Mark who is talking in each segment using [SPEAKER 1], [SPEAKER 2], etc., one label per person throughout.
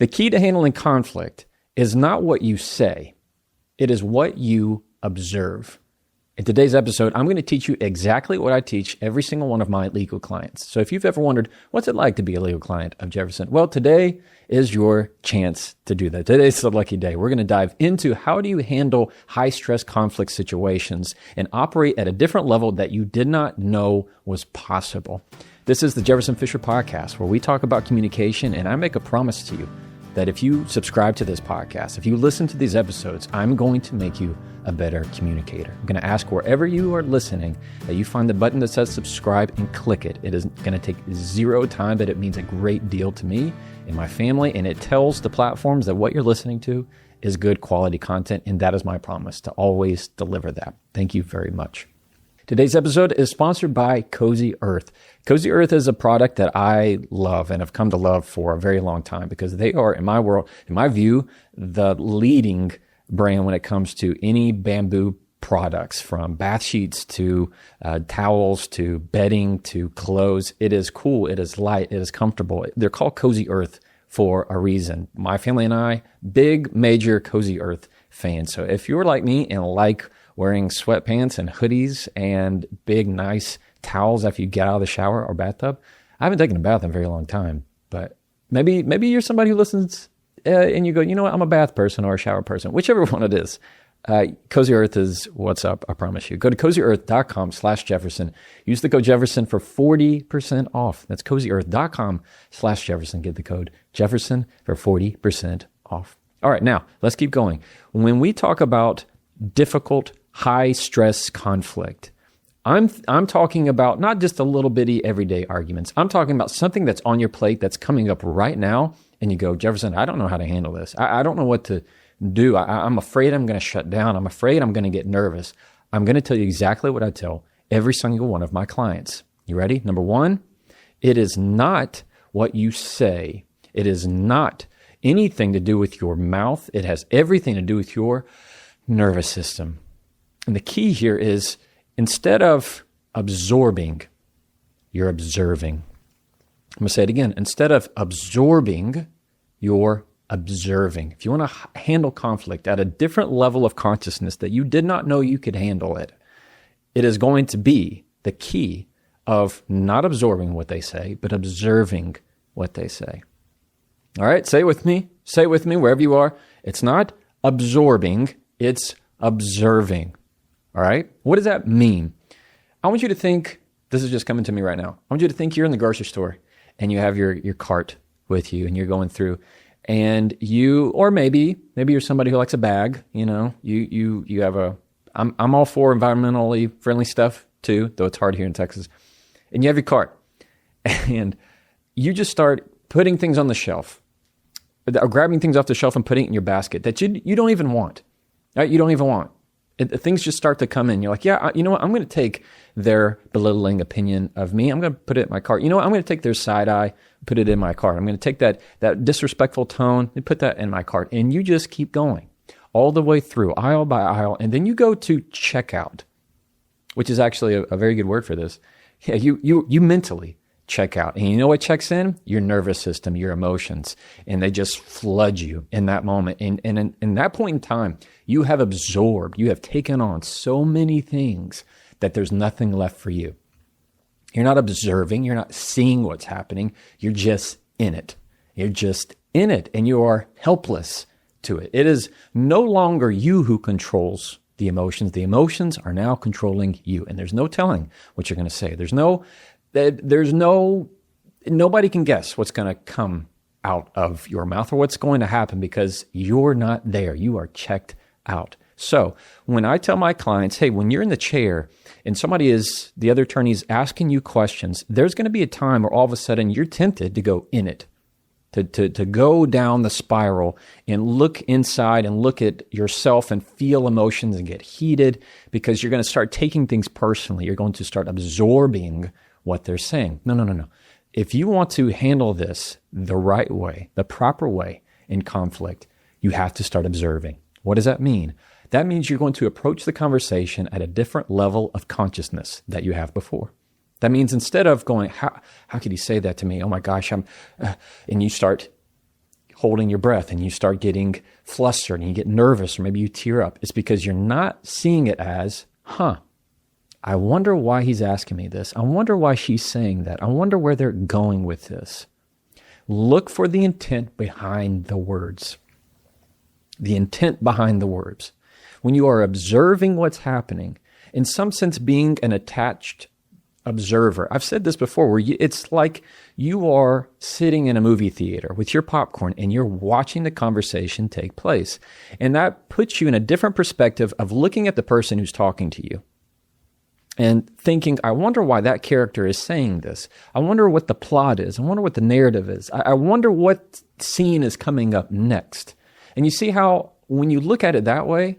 [SPEAKER 1] The key to handling conflict is not what you say. It is what you observe. In today's episode, I'm going to teach you exactly what I teach every single one of my legal clients. So if you've ever wondered, what's it like to be a legal client of Jefferson? Well, today is your chance to do that. Today's the lucky day. We're going to dive into how do you handle high-stress conflict situations and operate at a different level that you did not know was possible. This is the Jefferson Fisher podcast, where we talk about communication, and I make a promise to you that if you subscribe to this podcast, if you listen to these episodes, I'm going to make you a better communicator. I'm going to ask wherever you are listening that you find the button that says subscribe and click it. It is going to take zero time, but it means a great deal to me and my family, and it tells the platforms that what you're listening to is good quality content, and that is my promise to always deliver that. Thank you very much. Today's episode is sponsored by Cozy Earth. Cozy Earth is a product that I love and have come to love for a very long time because they are, in my world, in my view, the leading brand when it comes to any bamboo products, from bath sheets to towels to bedding to clothes. It is cool. It is light. It is comfortable. They're called Cozy Earth for a reason. My family and I, big, major Cozy Earth fans. So if you're like me and like wearing sweatpants and hoodies and big, nice towels after you get out of the shower or bathtub. I haven't taken a bath in a very long time, but maybe you're somebody who listens and you go, you know what, I'm a bath person or a shower person, whichever one it is. Cozy Earth is what's up, I promise you. Go to cozyearth.com/Jefferson. Use the code Jefferson for 40% off. That's cozyearth.com/Jefferson. Get the code Jefferson for 40% off. All right, now let's keep going. When we talk about difficult, high-stress conflict, I'm talking about not just a little bitty everyday arguments. I'm talking about something that's on your plate that's coming up right now, and you go, Jefferson, I don't know how to handle this. I don't know what to do. I'm afraid I'm going to shut down. I'm afraid I'm going to get nervous. I'm going to tell you exactly what I tell every single one of my clients. You ready? Number one, it is not what you say. It is not anything to do with your mouth. It has everything to do with your nervous system. And the key here is, instead of absorbing, you're observing. I'm going to say it again. Instead of absorbing, you're observing. If you want to handle conflict at a different level of consciousness that you did not know you could handle it, it is going to be the key of not absorbing what they say, but observing what they say. All right, say it with me. Say it with me wherever you are. It's not absorbing, it's observing. All right? What does that mean? I want you to think, this is just coming to me right now. I want you to think you're in the grocery store and you have your cart with you and you're going through, and you, or maybe you're somebody who likes a bag, you know, you have I'm all for environmentally friendly stuff too, though it's hard here in Texas. And you have your cart and you just start putting things on the shelf, or grabbing things off the shelf and putting it in your basket that you don't even want. Right? You don't even want. Things just start to come in. You're like, yeah, you know what? I'm going to take their belittling opinion of me. I'm going to put it in my cart. You know what? I'm going to take their side eye, put it in my cart. I'm going to take that disrespectful tone and put that in my cart. And you just keep going all the way through, aisle by aisle. And then you go to checkout, which is actually a very good word for this. Yeah, you mentally check out. And you know what checks in? Your nervous system, your emotions. And they just flood you in that moment. And in that point in time, you have absorbed, you have taken on so many things that there's nothing left for you. You're not observing, you're not seeing what's happening, you're just in it. You're just in it, and you are helpless to it. It is no longer you who controls the emotions. The emotions are now controlling you, and there's no telling what you're going to say. Nobody can guess what's going to come out of your mouth or what's going to happen because you're not there. You are checked out. So when I tell my clients, hey, when you're in the chair and the other attorney is asking you questions, there's going to be a time where all of a sudden you're tempted to go in it, to go down the spiral and look inside and look at yourself and feel emotions and get heated because you're going to start taking things personally. You're going to start absorbing what they're saying. No. If you want to handle this the right way, the proper way in conflict, you have to start observing. What does that mean? That means you're going to approach the conversation at a different level of consciousness that you have before. That means instead of going, how could he say that to me? Oh my gosh, and you start holding your breath and you start getting flustered and you get nervous or maybe you tear up, it's because you're not seeing it as, I wonder why he's asking me this. I wonder why she's saying that. I wonder where they're going with this. Look for the intent behind the words. The intent behind the words. When you are observing what's happening, in some sense being an attached observer. I've said this before, where it's like you are sitting in a movie theater with your popcorn and you're watching the conversation take place. And that puts you in a different perspective of looking at the person who's talking to you and thinking, I wonder why that character is saying this. I wonder what the plot is. I wonder what the narrative is. I wonder what scene is coming up next. And you see how when you look at it that way,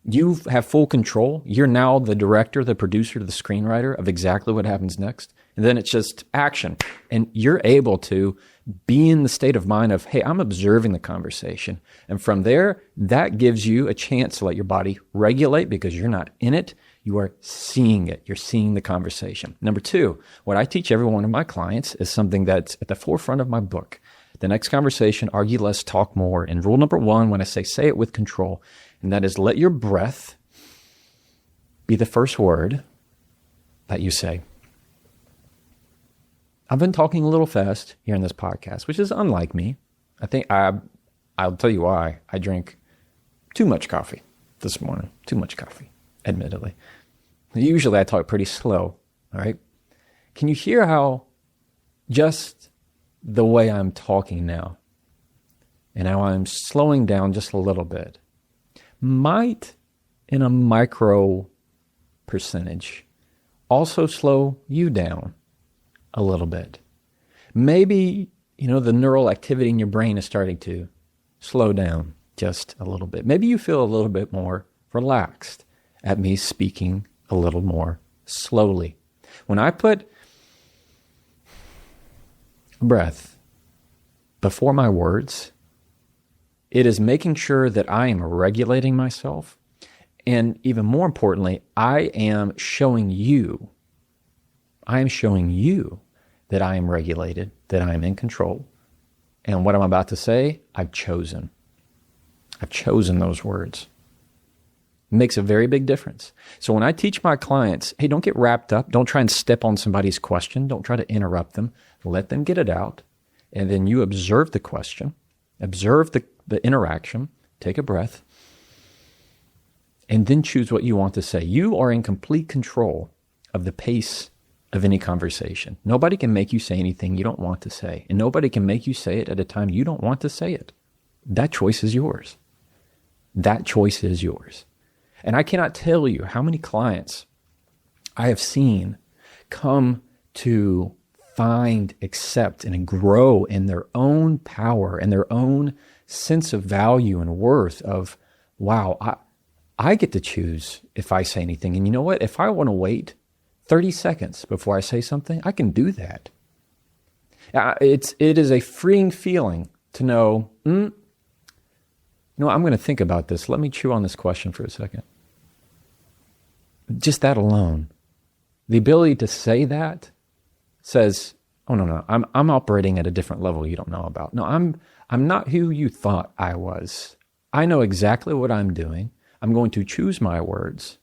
[SPEAKER 1] you have full control. You're now the director, the producer, the screenwriter of exactly what happens next. And then it's just action. And you're able to be in the state of mind of, hey, I'm observing the conversation. And from there, that gives you a chance to let your body regulate because you're not in it. You are seeing it. You're seeing the conversation. Number two, what I teach every one of my clients is something that's at the forefront of my book. The next conversation, argue less, talk more. And rule number one, when I say it with control, and that is let your breath be the first word that you say. I've been talking a little fast here in this podcast, which is unlike me. I think I'll tell you why. I drank too much coffee this morning. Too much coffee, admittedly. Usually I talk pretty slow, all right? Can you hear how just the way I'm talking now and how I'm slowing down just a little bit might, in a micro percentage, also slow you down a little bit. Maybe, the neural activity in your brain is starting to slow down just a little bit. Maybe you feel a little bit more relaxed at me speaking a little more slowly. When I put breath before my words, it is making sure that I am regulating myself. And even more importantly, I am showing you that I am regulated, that I am in control. And what I'm about to say, I've chosen those words. It makes a very big difference. So when I teach my clients, hey, don't get wrapped up. Don't try and step on somebody's question. Don't try to interrupt them. Let them get it out. And then you observe the question, observe the interaction, take a breath, and then choose what you want to say. You are in complete control of the pace of any conversation. Nobody can make you say anything you don't want to say, and nobody can make you say it at a time you don't want to say it. That choice is yours. That choice is yours. And I cannot tell you how many clients I have seen come to find, accept, and grow in their own power and their own sense of value and worth of, wow, I get to choose if I say anything. And you know what? If I want to wait 30 seconds before I say something, I can do that. It is a freeing feeling to know, I'm going to think about this. Let me chew on this question for a second. Just that alone. The ability to say that says, oh, no, I'm operating at a different level you don't know about. No, I'm not who you thought I was. I know exactly what I'm doing. I'm going to choose my words,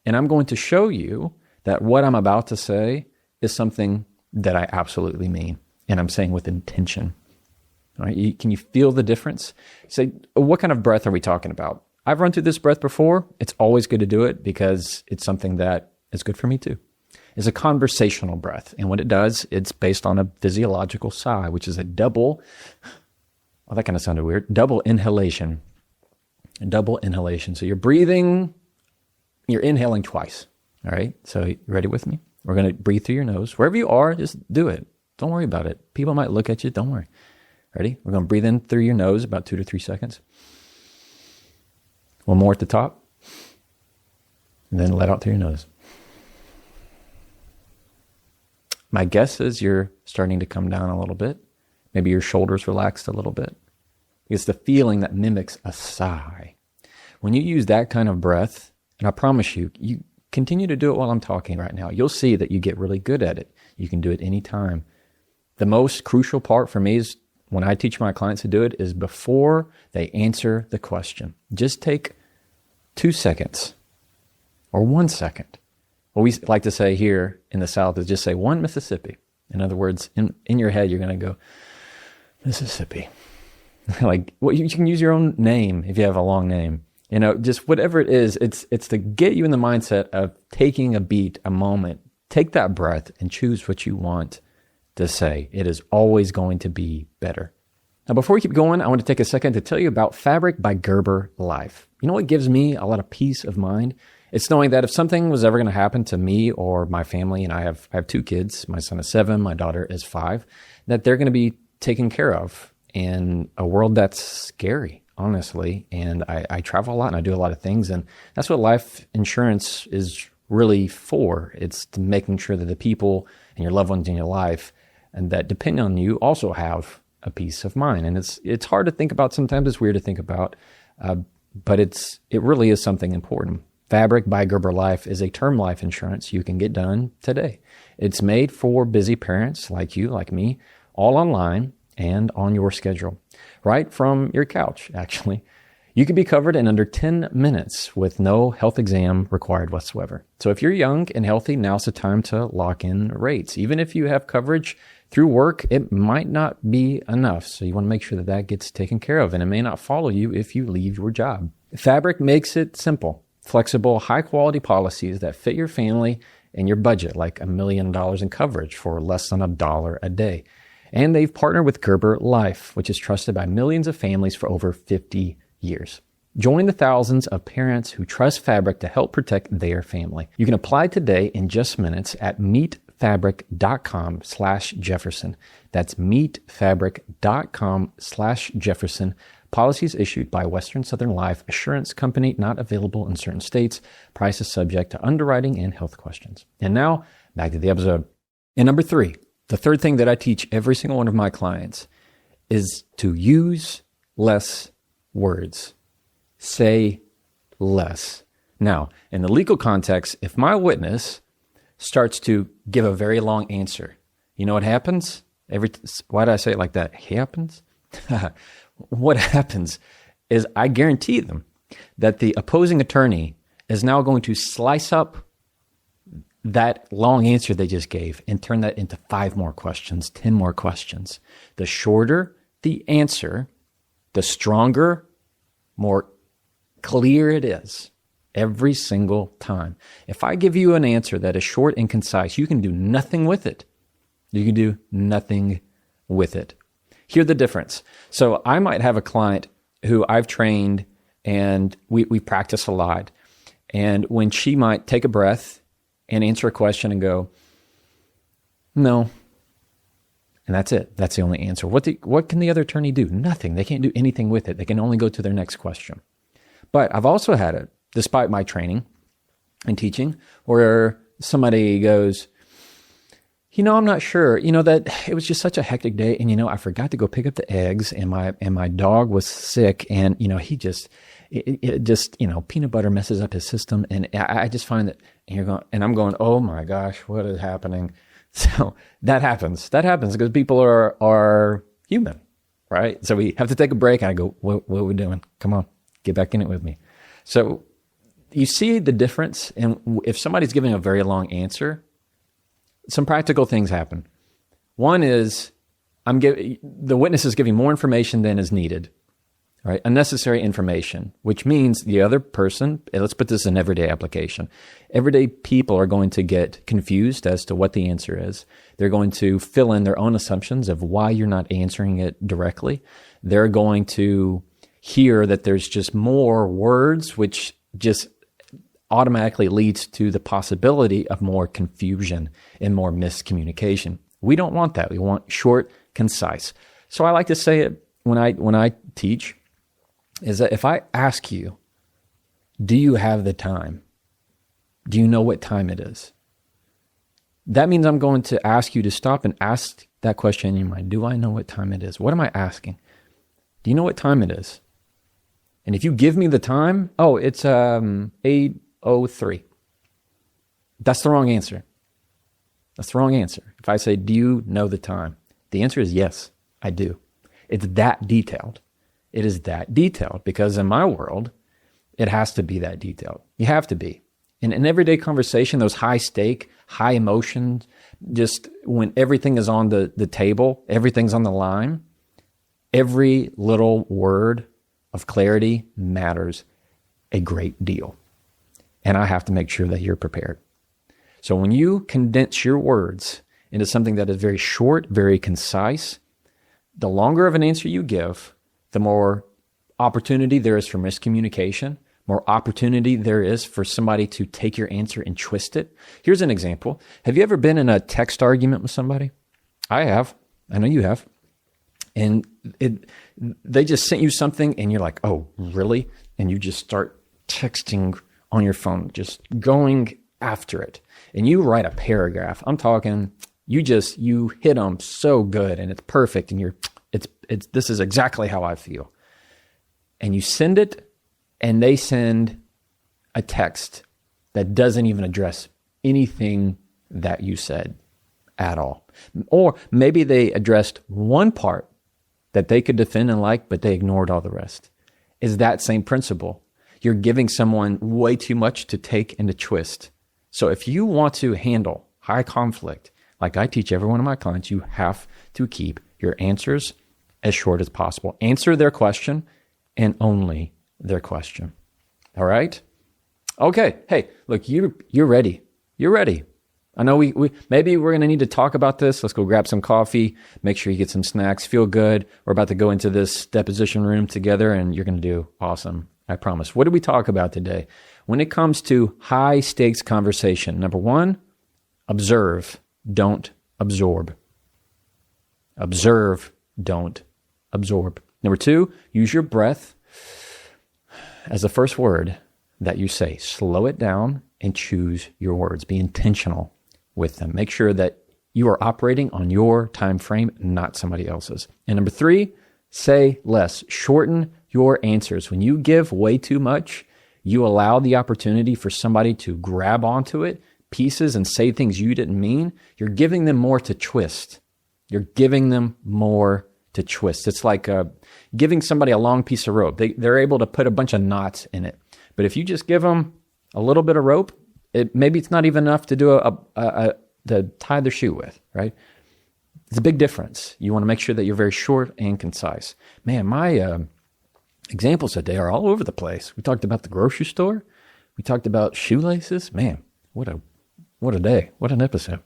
[SPEAKER 1] and I'm going to show you that what I'm about to say is something that I absolutely mean, and I'm saying with intention. All right? Can you feel the difference? Say, what kind of breath are we talking about? I've run through this breath before. It's always good to do it because it's something that is good for me too. It's a conversational breath. And what it does, it's based on a physiological sigh, which is a double, that kind of sounded weird, double inhalation. Double inhalation. So you're breathing, you're inhaling twice. All right. So you ready with me? We're going to breathe through your nose. Wherever you are, just do it. Don't worry about it. People might look at you. Don't worry. Ready? We're going to breathe in through your nose about 2 to 3 seconds. One more at the top. And then let out through your nose. My guess is you're starting to come down a little bit. Maybe your shoulders relaxed a little bit. It's the feeling that mimics a sigh. When you use that kind of breath, and I promise you, you continue to do it while I'm talking right now, you'll see that you get really good at it. You can do it anytime. The most crucial part for me is when I teach my clients to do it is before they answer the question. Just take 2 seconds or 1 second. What we like to say here in the South is just say 1 Mississippi. In other words, in your head, you're going to go, Mississippi. Like, well, you can use your own name if you have a long name. Just whatever it is, it's to get you in the mindset of taking a beat, a moment. Take that breath and choose what you want to say. It is always going to be better. Now, before we keep going, I want to take a second to tell you about Fabric by Gerber Life. You know what gives me a lot of peace of mind? It's knowing that if something was ever going to happen to me or my family, and I have 2 kids, my son is 7, my daughter is 5, that they're going to be taken care of in a world that's scary, honestly. And I travel a lot and I do a lot of things, and that's what life insurance is really for. It's to making sure that the people and your loved ones in your life and that depend on you also have a peace of mind. And it's hard to think about. Sometimes it's weird to think about, but it really is something important. Fabric by Gerber Life is a term life insurance you can get done today. It's made for busy parents like you, like me, all online and on your schedule, right from your couch, actually. You can be covered in under 10 minutes with no health exam required whatsoever. So if you're young and healthy, now's the time to lock in rates. Even if you have coverage through work, it might not be enough. So you want to make sure that gets taken care of, and it may not follow you if you leave your job. Fabric makes it simple. Flexible, high-quality policies that fit your family and your budget, like $1 million in coverage for less than $1 a day. And they've partnered with Gerber Life, which is trusted by millions of families for over 50 years. Join the thousands of parents who trust Fabric to help protect their family. You can apply today in just minutes at meetfabric.com/Jefferson. That's meetfabric.com/Jefferson. Policies issued by Western Southern Life Assurance Company, not available in certain states. Prices subject to underwriting and health questions. And now, back to the episode. And number 3, the third thing that I teach every single one of my clients is to use less words. Say less. Now, in the legal context, if my witness starts to give a very long answer, you know what happens? Why did I say it like that? Happens? What happens is I guarantee them that the opposing attorney is now going to slice up that long answer they just gave and turn that into 5 more questions, 10 more questions. The shorter the answer, the stronger, more clear it is every single time. If I give you an answer that is short and concise, you can do nothing with it. You can do nothing with it. Hear the difference. So I might have a client who I've trained and we practice a lot. And when she might take a breath and answer a question and go, no. And that's it. That's the only answer. What can the other attorney do? Nothing. They can't do anything with it. They can only go to their next question. But I've also had it, despite my training and teaching, where somebody goes, I'm not sure, that it was just such a hectic day. And, I forgot to go pick up the eggs and my dog was sick and, he just, it just, peanut butter messes up his system. And I just find that, and I'm going, oh my gosh, what is happening? So that happens because people are human, right? So we have to take a break. And I go, what are we doing? Come on, get back in it with me. So you see the difference. And if somebody's giving a very long answer, some practical things happen. One is the witness is giving more information than is needed, right? Unnecessary information, which means the other person, and let's put this in everyday application. Everyday people are going to get confused as to what the answer is. They're going to fill in their own assumptions of why you're not answering it directly. They're going to hear that there's just more words, which just automatically leads to the possibility of more confusion and more miscommunication. We don't want that. We want short, concise. So I like to say it when I teach is that if I ask you, do you have the time? Do you know what time it is? That means I'm going to ask you to stop and ask that question in your mind. Do I know what time it is? What am I asking? Do you know what time it is? And if you give me the time, it's 8:03. That's the wrong answer. That's the wrong answer. If I say, do you know the time? The answer is yes, I do. It's that detailed. It is that detailed because in my world, it has to be that detailed. You have to be. In an everyday conversation, those high stake, high emotions, just when everything is on the table, everything's on the line, every little word of clarity matters a great deal. And I have to make sure that you're prepared. So when you condense your words into something that is very short, very concise, the longer of an answer you give, the more opportunity there is for miscommunication, more opportunity there is for somebody to take your answer and twist it. Here's an example. Have you ever been in a text argument with somebody? I have. I know you have. And they just sent you something and you're like, oh, really? And you just start texting on your phone, just going after it. And you write a paragraph. I'm talking, you hit them so good and it's perfect. And this is exactly how I feel. And you send it, and they send a text that doesn't even address anything that you said at all. Or maybe they addressed one part that they could defend and like, but they ignored all the rest. Is that same principle? You're giving someone way too much to take and to twist. So if you want to handle high conflict, like I teach every one of my clients, you have to keep your answers as short as possible. Answer their question and only their question. All right? Okay. Hey, look, you're ready. You're ready. I know we maybe we're going to need to talk about this. Let's go grab some coffee. Make sure you get some snacks. Feel good. We're about to go into this deposition room together and you're going to do awesome. I promise. What did we talk about today? When it comes to high stakes conversation, number one, observe, don't absorb. Observe, don't absorb. Number two, use your breath as the first word that you say. Slow it down and choose your words. Be intentional with them. Make sure that you are operating on your time frame, not somebody else's. And number three, say less. Shorten your answers. When you give way too much, you allow the opportunity for somebody to grab onto it, pieces, and say things you didn't mean. You're giving them more to twist. You're giving them more to twist. It's like giving somebody a long piece of rope. They're able to put a bunch of knots in it. But if you just give them a little bit of rope, maybe it's not even enough to do to tie their shoe with, right? It's a big difference. You want to make sure that you're very short and concise. Man, my examples today are all over the place. We talked about the grocery store. We talked about shoelaces. Man, what a day. What an episode.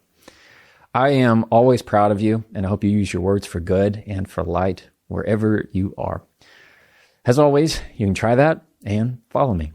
[SPEAKER 1] I am always proud of you, and I hope you use your words for good and for light wherever you are. As always, you can try that and follow me.